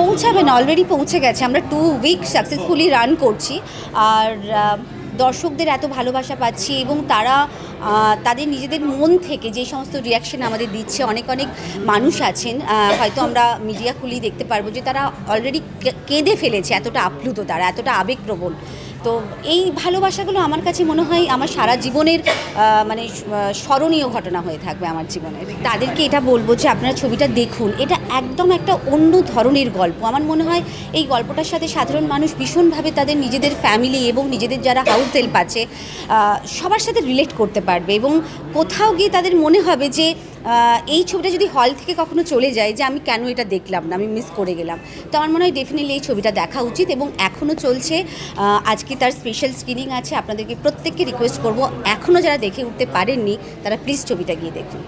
পৌঁছাবে না, অলরেডি পৌঁছে গেছে। আমরা 2 উইক সাকসেসফুলি রান করছি। আর দর্শকদের এত ভালোবাসা পাচ্ছি এবং তারা তাদের নিজেদের মন থেকে যে সমস্ত রিয়াকশন আমাদের দিচ্ছে, অনেক অনেক মানুষ আছেন, হয়তো আমরা মিডিয়া খুলেই দেখতে পারবো যে তারা অলরেডি কেঁদে ফেলেছে, এতটা আপ্লুত তারা, এতটা আবেগপ্রবণ। তো এই ভালোবাসাগুলো আমার কাছে মনে হয় আমার সারা জীবনের মানে স্মরণীয় ঘটনা হয়ে থাকবে আমার জীবনে। তাদেরকে এটা বলবো যে আপনারা ছবিটা দেখুন, এটা একদম একটা অন্য ধরনের গল্প। আমার মনে হয় এই গল্পটার সাথে সাধারণ মানুষ ভীষণভাবে তাদের নিজেদের ফ্যামিলি এবং নিজেদের যারা হাউস হেল্প আছে সবার সাথে রিলেট করতে পারবে এবং কোথাও গিয়ে তাদের মনে হবে যে এই ছবিটা যদি হল থেকে কখনো চলে যায় যে আমি কেন এটা দেখলাম না, আমি মিস করে গেলাম। তো আমার মনে হয় ডেফিনেটলি এই ছবিটা দেখা উচিত এবং এখনও চলছে। আজকে তার স্পেশাল স্ক্রিনিং আছে। আপনাদেরকে প্রত্যেককে রিকোয়েস্ট করব, এখনও যারা দেখে উঠতে পারেননি তারা প্লিজ ছবিটা গিয়ে দেখুন।